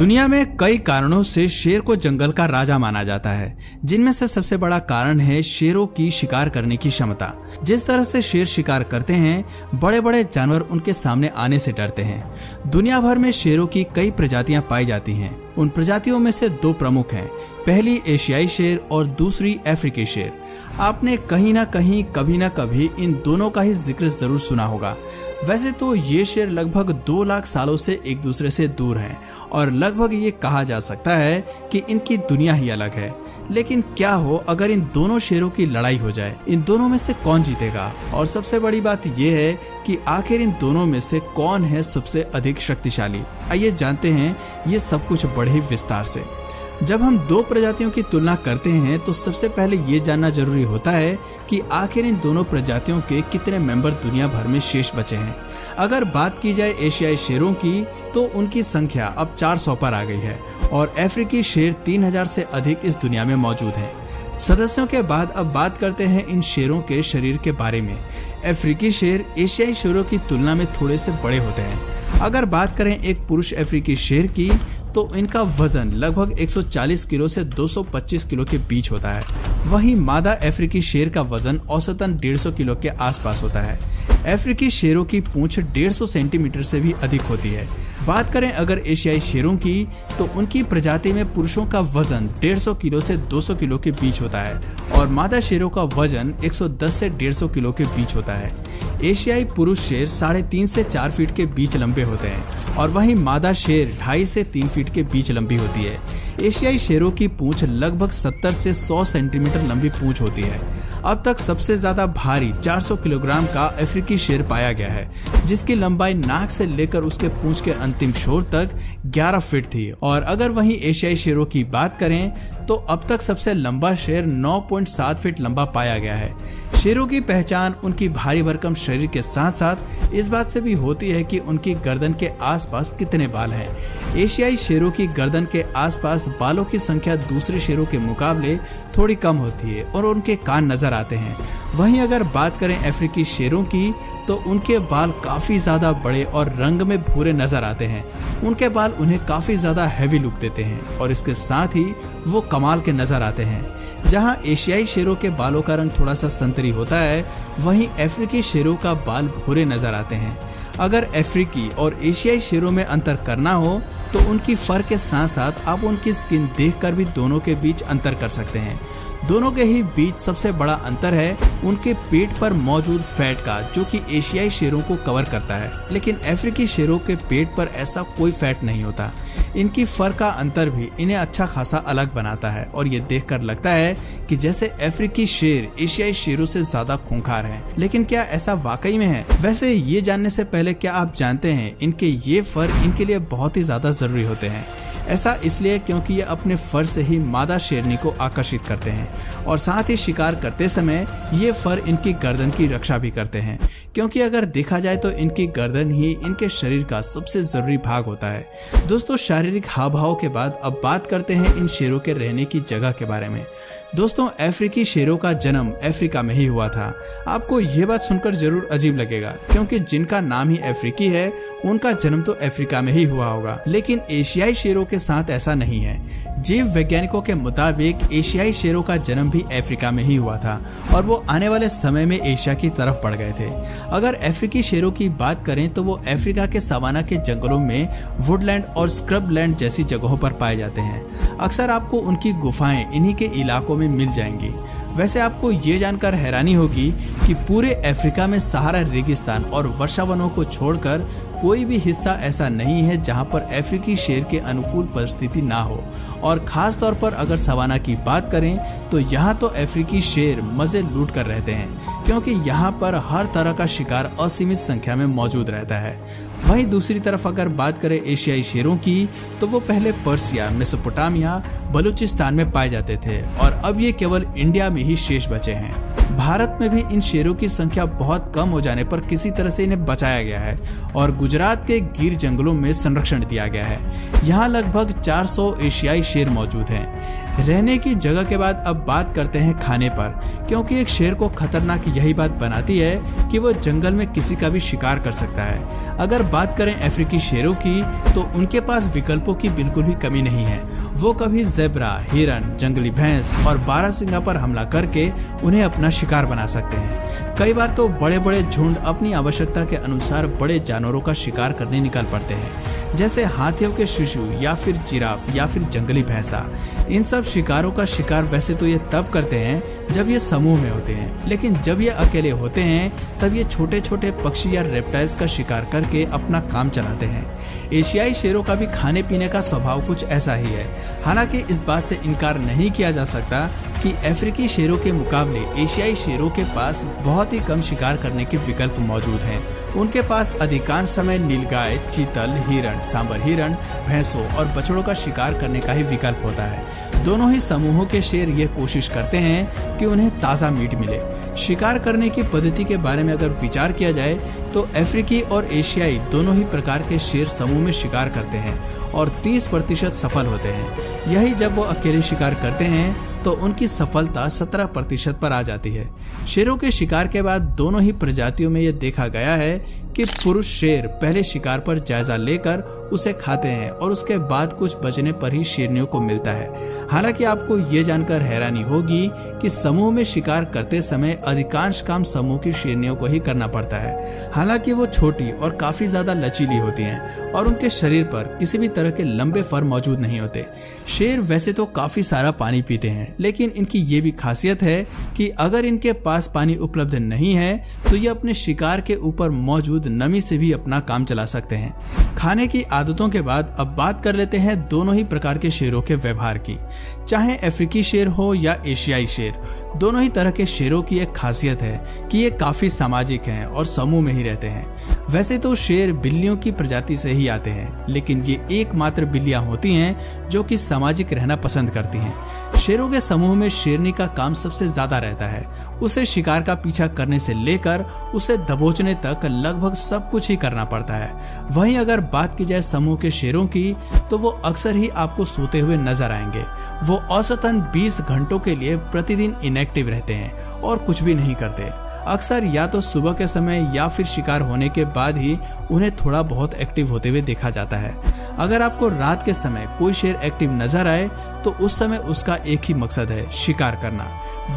दुनिया में कई कारणों से शेर को जंगल का राजा माना जाता है, जिनमें से सबसे बड़ा कारण है शेरों की शिकार करने की क्षमता। जिस तरह से शेर शिकार करते हैं, बड़े बड़े जानवर उनके सामने आने से डरते हैं। दुनिया भर में शेरों की कई प्रजातियां पाई जाती हैं। उन प्रजातियों में से दो प्रमुख हैं, पहली एशियाई शेर और दूसरी अफ्रीकी शेर। आपने कहीं ना कहीं कभी ना कभी इन दोनों का ही जिक्र जरूर सुना होगा। वैसे तो ये शेर लगभग 2 लाख सालों से एक दूसरे से दूर हैं और लगभग ये कहा जा सकता है कि इनकी दुनिया ही अलग है। लेकिन क्या हो अगर इन दोनों शेरों की लड़ाई हो जाए, इन दोनों में से कौन जीतेगा? और सबसे बड़ी बात यह है कि आखिर इन दोनों में से कौन है सबसे अधिक शक्तिशाली। आइए जानते हैं ये सब कुछ बड़े ही विस्तार से। जब हम दो प्रजातियों की तुलना करते हैं तो सबसे पहले ये जानना जरूरी होता है कि आखिर इन दोनों प्रजातियों के कितने मेंबर दुनिया भर में शेष बचे हैं। अगर बात की जाए एशियाई शेरों की तो उनकी संख्या अब 400 पर आ गई है और अफ्रीकी शेर 3000 से अधिक इस दुनिया में मौजूद हैं। सदस्यों के बाद अब बात करते हैं इन शेरों के शरीर के बारे में। अफ्रीकी शेर एशियाई शेरों की तुलना में थोड़े से बड़े होते हैं। अगर बात करें एक पुरुष अफ्रीकी शेर की तो इनका वजन लगभग 140 किलो से 225 किलो के बीच होता है। वहीं मादा अफ्रीकी शेर का वजन औसतन 150 किलो के आसपास होता है। अफ्रीकी शेरों की पूंछ 150 सेंटीमीटर से भी अधिक होती है। बात करें अगर एशियाई शेरों की तो उनकी प्रजाति में पुरुषों का वजन 150 किलो से 200 किलो के बीच होता है और मादा शेरों का वजन 110 से 150 किलो के बीच होता है। एशियाई पुरुष शेर 3.5 से 4 फीट के बीच लंबे होते हैं और वहीं मादा शेर 2.5 से 3 फीट के बीच लंबी होती है। एशियाई शेरों की पूंछ लगभग 70 से 100 सेंटीमीटर लंबी पूंछ होती है। अब तक सबसे ज्यादा भारी 400 किलोग्राम का अफ्रीकी शेर पाया गया है, जिसकी लंबाई नाक से लेकर उसके पूंछ के अंतिम छोर तक 11 फीट थी। और अगर वहीं एशियाई शेरों की बात करें तो अब तक सबसे लंबा शेर 9.7 फीट लंबा पाया गया है। शेरों की पहचान उनकी भारी भरकम शरीर के साथ साथ इस बात से भी होती है कि उनकी गर्दन के आसपास कितने बाल हैं। एशियाई शेरों की गर्दन के आसपास बालों की संख्या दूसरे शेरों के मुकाबले थोड़ी कम होती है और उनके कान नजर आते हैं। वहीं अगर बात करें अफ्रीकी शेरों की तो उनके बाल काफी ज्यादा बड़े और रंग में भूरे नजर आते हैं। उनके बाल उन्हें काफी ज्यादा हैवी लुक देते हैं और इसके साथ ही वो कमाल के नजर आते हैं। जहां एशियाई शेरों के बालों का रंग थोड़ा सा संतरी होता है, वहीं अफ्रीकी शेरों का बाल भूरे नजर आते हैं। अगर अफ्रीकी और एशियाई शेरों में अंतर करना हो तो उनकी फर के साथ साथ आप उनकी स्किन देखकर भी दोनों के बीच अंतर कर सकते हैं। दोनों के ही बीच सबसे बड़ा अंतर है उनके पेट पर मौजूद फैट का, जो कि एशियाई शेरों को कवर करता है, लेकिन अफ्रीकी शेरों के पेट पर ऐसा कोई फैट नहीं होता। इनकी फर का अंतर भी इन्हें अच्छा खासा अलग बनाता है और ये देखकर लगता है कि जैसे अफ्रीकी शेर एशियाई शेरों से ज्यादा खूंखार हैं। लेकिन क्या ऐसा वाकई में है? वैसे ये जानने से पहले क्या आप जानते हैं इनके ये फर इनके लिए बहुत ही ज्यादा जरूरी होते हैं। ऐसा इसलिए क्योंकि ये अपने फर से ही मादा शेरनी को आकर्षित करते हैं और साथ ही शिकार करते समय ये फर इनकी गर्दन की रक्षा भी करते हैं, क्योंकि अगर देखा जाए तो इनकी गर्दन ही इनके शरीर का सबसे जरूरी भाग होता है। दोस्तों, शारीरिक हाव भाव के बाद अब बात करते हैं इन शेरों के रहने की जगह के बारे में। दोस्तों, अफ्रीकी शेरों का जन्म अफ्रीका में ही हुआ था। आपको ये बात सुनकर जरूर अजीब लगेगा, क्योंकि जिनका नाम ही अफ्रीकी है उनका जन्म तो अफ्रीका में ही हुआ होगा। लेकिन एशियाई शेरों के साथ ऐसा नहीं है। जीव वैज्ञानिकों के मुताबिक एशियाई शेरों का जन्म भी अफ्रीका में ही हुआ था और वो आने वाले समय में एशिया की तरफ बढ़ गए थे। अगर अफ्रीकी शेरों की बात करें तो वो अफ्रीका के सवाना के जंगलों में वुडलैंड और स्क्रबलैंड जैसी जगहों पर पाए जाते हैं। अक्सर आपको उनकी गुफाएं इन्हीं के इलाकों में मिल जाएंगी। वैसे आपको ये जानकर हैरानी होगी कि पूरे अफ्रीका में सहारा रेगिस्तान और वर्षावनों को छोड़कर कोई भी हिस्सा ऐसा नहीं है जहां पर अफ्रीकी शेर के अनुकूल परिस्थिति ना हो। और खास तौर पर अगर सवाना की बात करें तो यहाँ तो अफ्रीकी शेर मजे लूट कर रहते हैं, क्योंकि यहाँ पर हर तरह का शिकार असीमित संख्या में मौजूद रहता है। वहीं दूसरी तरफ अगर बात करें एशियाई शेरों की तो वो पहले पर्सिया, मेसोपोटामिया, बलूचिस्तान में पाए जाते थे और अब ये केवल इंडिया में ही शेष बचे हैं। भारत में भी इन शेरों की संख्या बहुत कम हो जाने पर किसी तरह से इन्हें बचाया गया है और गुजरात के गिर जंगलों में संरक्षण दिया गया है। यहाँ लगभग 400 एशियाई शेर मौजूद हैं। रहने की जगह के बाद अब बात करते हैं खाने पर, क्योंकि एक शेर को खतरनाक यही बात बनाती है कि वो जंगल में किसी का भी शिकार कर सकता है। अगर बात करें अफ्रीकी शेरों की तो उनके पास विकल्पों की बिल्कुल भी कमी नहीं है। वो कभी ज़ेब्रा, हिरन, जंगली भैंस और बारहसिंगा पर हमला करके उन्हें अपना शिकार बना सकते हैं। कई बार तो बड़े बड़े झुंड अपनी आवश्यकता के अनुसार बड़े जानवरों का शिकार करने निकल पड़ते हैं, जैसे हाथियों के शिशु या फिर जिराफ या फिर जंगली भैंसा। इन सब शिकारों का शिकार वैसे तो ये तब करते हैं जब ये समूह में होते हैं, लेकिन जब ये अकेले होते हैं तब ये छोटे छोटे पक्षी या रेप्टाइल्स का शिकार करके अपना काम चलाते हैं। एशियाई शेरों का भी खाने पीने का स्वभाव कुछ ऐसा ही है। हालांकि इस बात से इनकार नहीं किया जा सकता कि अफ्रीकी शेरों के मुकाबले एशियाई शेरों के पास बहुत ही कम शिकार करने के विकल्प मौजूद हैं। उनके पास अधिकांश समय नीलगाय, चीतल, हिरण, सांबर हिरण, भैंसों और बछड़ों का शिकार करने का ही विकल्प होता है। दोनों ही समूहों के शेर ये कोशिश करते हैं कि उन्हें ताज़ा मीट मिले। शिकार करने की पद्धति के बारे में अगर विचार किया जाए तो अफ्रीकी और एशियाई दोनों ही प्रकार के शेर समूह में शिकार करते हैं और 30% सफल होते हैं। यही जब वो अकेले शिकार करते हैं तो उनकी सफलता 17% पर आ जाती है। शेरों के शिकार के बाद दोनों ही प्रजातियों में यह देखा गया है कि पुरुष शेर पहले शिकार पर जायजा लेकर उसे खाते हैं और उसके बाद कुछ बचने पर ही शेरनियों को मिलता है। हालांकि आपको ये जानकर हैरानी होगी कि समूह में शिकार करते समय अधिकांश काम समूह की शेरनियों को ही करना पड़ता है। हालांकि वो छोटी और काफी ज्यादा लचीली होती हैं और उनके शरीर पर किसी भी तरह के लंबे फर मौजूद नहीं होते। शेर वैसे तो काफी सारा पानी पीते हैं, लेकिन इनकी ये भी खासियत है कि अगर इनके पास पानी उपलब्ध नहीं है तो ये अपने शिकार के ऊपर मौजूद नमी से भी अपना काम चला सकते हैं। खाने की आदतों के बाद अब बात कर लेते हैं दोनों ही प्रकार के शेरों के व्यवहार की। चाहे अफ्रीकी शेर हो या एशियाई शेर, दोनों ही तरह के शेरों की एक खासियत है कि ये काफी सामाजिक हैं और समूह में ही रहते हैं। वैसे तो शेर बिल्लियों की प्रजाति से ही आते हैं, लेकिन ये एकमात्र बिल्लियां होती हैं जो कि सामाजिक रहना पसंद करती हैं। शेरों के समूह में शेरनी का काम सबसे ज्यादा रहता है। उसे शिकार का पीछा करने से लेकर उसे दबोचने तक लगभग सब कुछ ही करना पड़ता है। वहीं अगर बात की जाए समूह के शेरों की तो वो अक्सर ही आपको सोते हुए नजर आएंगे। वो औसतन 20 घंटों के लिए प्रतिदिन इनएक्टिव रहते हैं और कुछ भी नहीं करते। अक्सर या तो सुबह के समय या फिर शिकार होने के बाद ही उन्हें थोड़ा बहुत एक्टिव होते हुए देखा जाता है। अगर आपको रात के समय कोई शेर एक्टिव नजर आए तो उस समय उसका एक ही मकसद है, शिकार करना।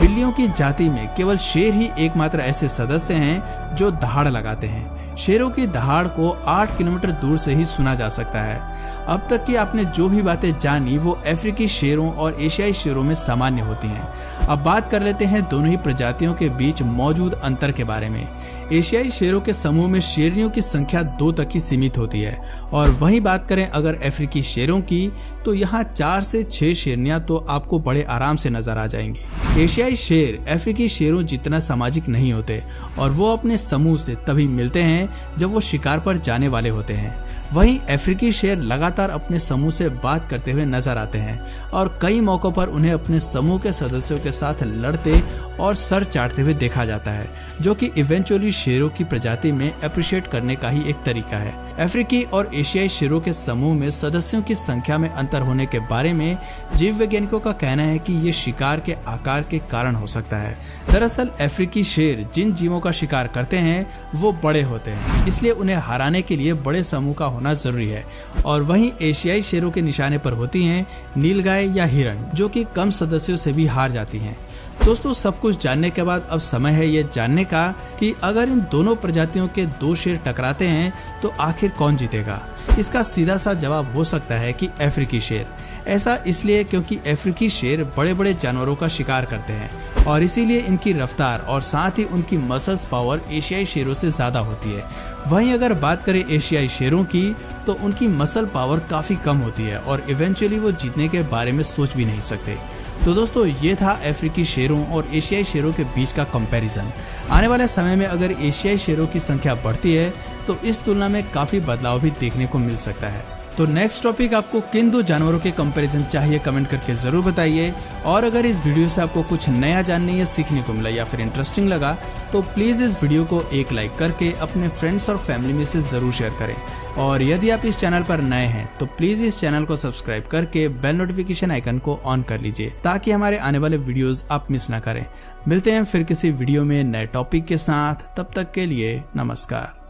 बिल्लियों की जाति में केवल शेर ही एकमात्र ऐसे सदस्य हैं जो दहाड़ लगाते हैं। शेरों की दहाड़ को 8 किलोमीटर दूर से ही सुना जा सकता है। अब तक की आपने जो भी बातें जानी वो अफ्रीकी शेरों और एशियाई शेरों में सामान्य होती हैं। अब बात कर लेते हैं दोनों ही प्रजातियों के बीच मौजूद अंतर के बारे में। एशियाई शेरों के समूह में शेरनियों की संख्या 2 तक ही सीमित होती है और वहीं बात करें अगर अफ्रीकी शेरों की तो यहाँ 4 से 6 शेरनियां तो आपको बड़े आराम से नजर आ जाएंगी। एशियाई शेर अफ्रीकी शेरों जितना सामाजिक नहीं होते और वो अपने समूह से तभी मिलते हैं जब वो शिकार पर जाने वाले होते हैं। वहीं अफ्रीकी शेर लगातार अपने समूह से बात करते हुए नजर आते हैं और कई मौकों पर उन्हें अपने समूह के सदस्यों के साथ लड़ते और सर चाटते हुए देखा जाता है, जो कि इवेंचुअली शेरों की प्रजाति में अप्रिशिएट करने का ही एक तरीका है। अफ्रीकी और एशियाई शेरों के समूह में सदस्यों की संख्या में अंतर होने के बारे में जीव वैज्ञानिकों का कहना है कि ये शिकार के आकार के कारण हो सकता है। दरअसल अफ्रीकी शेर जिन जीवों का शिकार करते हैं वो बड़े होते हैं, इसलिए उन्हें हराने के लिए बड़े समूह का होना जरूरी है। और वहीं एशियाई शेरों के निशाने पर होती हैं नीलगाय या हिरण, जो कि कम सदस्यों से भी हार जाती हैं। दोस्तों, सब कुछ जानने के बाद अब समय है ये जानने का कि अगर इन दोनों प्रजातियों के 2 शेर टकराते हैं तो आखिर कौन जीतेगा। इसका सीधा सा जवाब हो सकता है कि अफ्रीकी शेर। ऐसा इसलिए क्योंकि अफ्रीकी शेर बड़े बड़े जानवरों का शिकार करते हैं और इसीलिए इनकी रफ्तार और साथ ही उनकी मसल्स पावर एशियाई शेरों से ज्यादा होती है। वहीं अगर बात करें एशियाई शेरों की तो उनकी मसल पावर काफी कम होती है और इवेंचुअली वो जीतने के बारे में सोच भी नहीं सकते। तो दोस्तों, ये था अफ्रीकी शेरों और एशियाई शेरों के बीच का कंपैरिजन। आने वाले समय में अगर एशियाई शेरों की संख्या बढ़ती है तो इस तुलना में काफी बदलाव भी देखने को मिल सकता है। तो नेक्स्ट टॉपिक आपको किन दो जानवरों के कंपैरिजन चाहिए कमेंट करके जरूर बताइए। और अगर इस वीडियो से आपको कुछ नया जानने या सीखने को मिला या फिर इंटरेस्टिंग लगा तो प्लीज इस वीडियो को एक लाइक करके अपने फ्रेंड्स और फैमिली में से जरूर शेयर करें। और यदि आप इस चैनल पर नए हैं तो प्लीज इस चैनल को सब्सक्राइब करके बेल नोटिफिकेशन आइकन को ऑन कर लीजिए ताकि हमारे आने वाले वीडियोस आप मिस ना करें। मिलते हैं फिर किसी वीडियो में नए टॉपिक के साथ, तब तक के लिए नमस्कार।